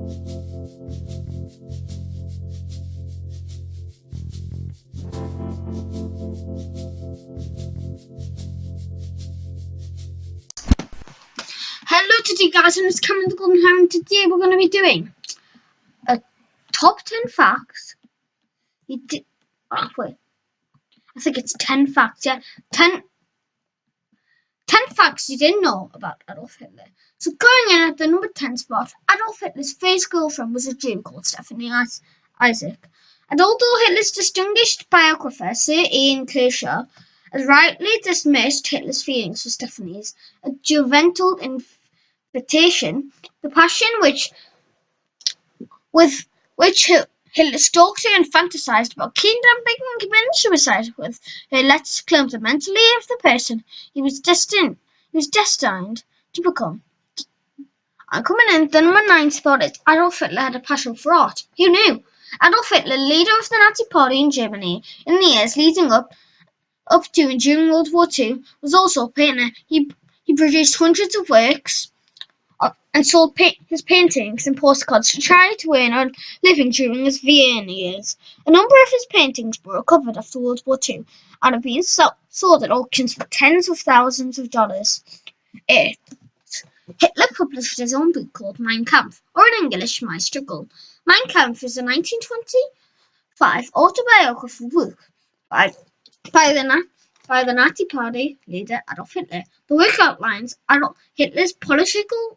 Hello today guys, and it's Cameron the Golden Ham, and today we're going to be doing a top 10 facts. I think it's 10 facts, yeah. 10 facts you didn't know about Adolf Hitler. So going in at the number 10 spot, Adolf Hitler's first girlfriend was a Jew called Stephanie Isaac. And although Hitler's distinguished biographer, Sir Ian Kershaw, has rightly dismissed Hitler's feelings for Stephanie's a juvenile invitation, the passion with which Hitler stalked her and fantasized about kidnapping and committing suicide with her letters claimed the mentally of the person he was destined to become. And coming in the number 9 spot is Adolf Hitler had a passion for art. Who knew? Adolf Hitler, leader of the Nazi Party in Germany in the years leading up to and during World War II, was also a painter. He produced hundreds of works and sold his paintings and postcards to try to earn a living during his Vienna years. A number of his paintings were recovered after World War II and have been sold at auctions for tens of thousands of dollars. Hitler published his own book called Mein Kampf, or in English, My Struggle. Mein Kampf is a 1925 autobiographical book by the Nazi Party leader Adolf Hitler. The work outlines Adolf Hitler's political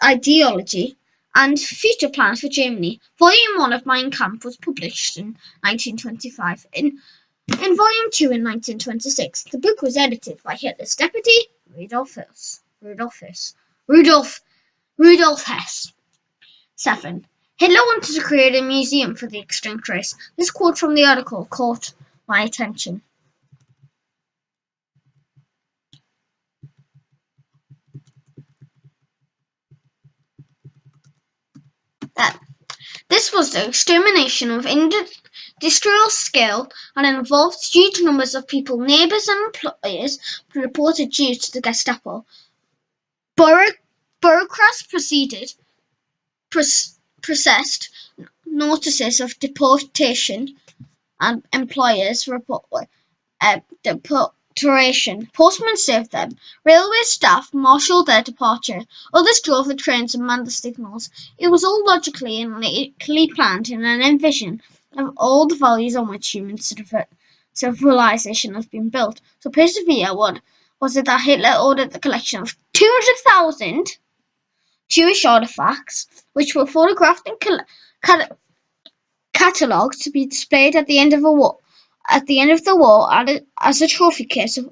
ideology and future plans for Germany. Volume 1 of Mein Kampf was published in 1925. In Volume 2 in 1926, the book was edited by Hitler's deputy, Rudolf Hess. 7. Hitler wanted to create a museum for the extinct race. This quote from the article caught my attention. This was the extermination of industrial scale and involved huge numbers of people. Neighbours and employers reported Jews to the Gestapo. Bureaucrats processed notices of deportation, and employers reported deportation. Postmen served them. Railway staff marshalled their departure. Others drove the trains and manned the signals. It was all logically and neatly planned in an envision of all the values on which human civilization has been built. So persevere. What was it that Hitler ordered the collection of 200,000 Jewish artifacts, which were photographed and catalogued to be displayed at the end of the war as a trophy case of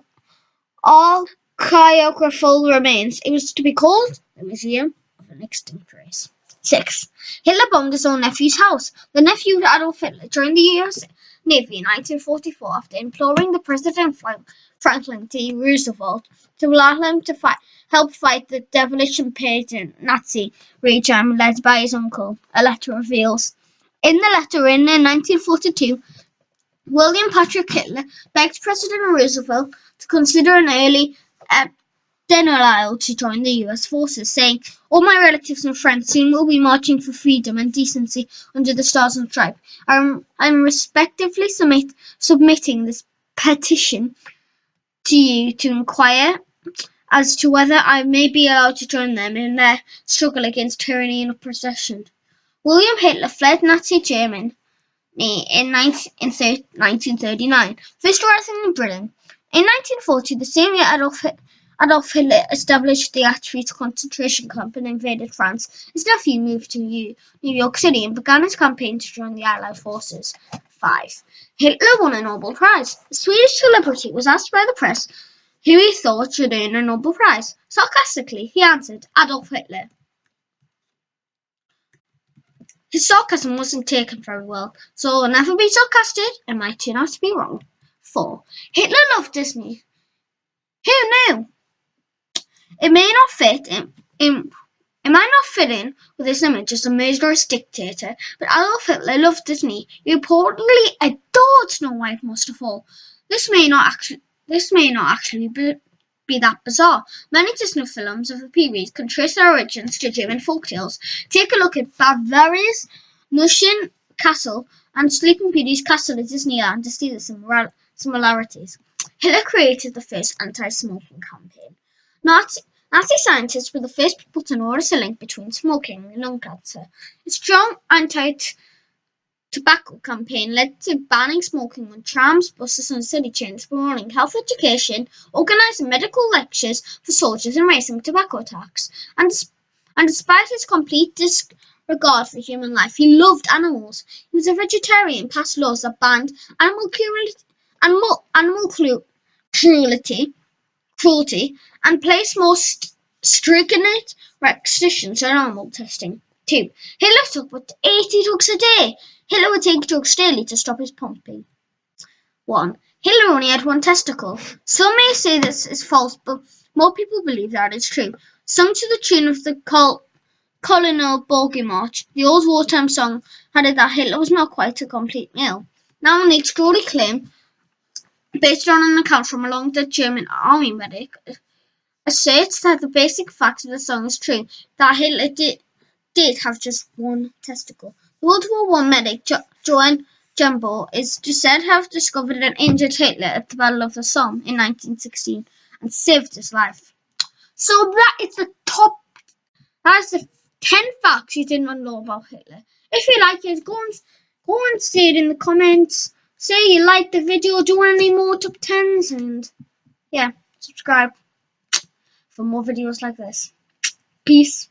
archaeographical remains. It was to be called the Museum of an Extinct Race. 6. Hitler bombed his own nephew's house. The nephew of Adolf Hitler joined the US Navy in 1944 after imploring the President Franklin D. Roosevelt to allow him to help fight the devilish and pagan Nazi regime led by his uncle, a letter reveals. In the letter, written in 1942, William Patrick Hitler begged President Roosevelt to consider an early denial to join the U.S. forces, saying, "All my relatives and friends soon will be marching for freedom and decency under the Stars and Stripes. I'm respectively submitting this petition to you to inquire as to whether I may be allowed to join them in their struggle against tyranny and oppression." William Hitler fled Nazi Germany in 1939, first arriving in Britain. In 1940, the same year Adolf Hitler established the Auschwitz concentration camp and invaded France. His nephew moved to New York City and began his campaign to join the Allied forces. 5. Hitler won a Nobel Prize. A Swedish celebrity was asked by the press who he thought should earn a Nobel Prize. Sarcastically, he answered, Adolf Hitler. His sarcasm wasn't taken very well, so never be sarcastic, it might turn out to be wrong. 4. Hitler loved Disney. Who knew? It might not fit in with his image as a murderous dictator, but Adolf Hitler loved Disney. He reportedly adored Snow White most of all. This may not actually be be that bizarre. Many Disney films of the period can trace their origins to German folktales. Take a look at Bavaria's Märchen Castle and Sleeping Beauty's castle at Disneyland to see the similarities. Hitler created the first anti-smoking campaign. Nazi scientists were the first people to notice a link between smoking and lung cancer. A strong anti-tobacco campaign led to banning smoking on trams, buses and city trains, promoting health education, organising medical lectures for soldiers and raising tobacco tax. And despite his complete disregard for human life, he loved animals. He was a vegetarian, passed laws that banned cruelty, and placed more stringent restrictions on animal testing. 2. Hitler took about 80 drugs a day. Hitler would take drugs daily to stop his pumping. 1. Hitler only had one testicle. Some may say this is false, but more people believe that it's true. Sung to the tune of the Colonel Bogey March, the old wartime song had it that Hitler was not quite a complete male. Now an extraordinary claim, based on an account from a long-dead German army medic, asserts that the basic fact of the song is true, that Hitler did have just one testicle. The World War I medic Johann Jumbo is said to have discovered and injured Hitler at the Battle of the Somme in 1916 and saved his life. So that's the 10 facts you didn't know about Hitler. If you like it, go and say it in the comments. Say you liked the video, do you want any more top 10s, and yeah, subscribe for more videos like this. Peace.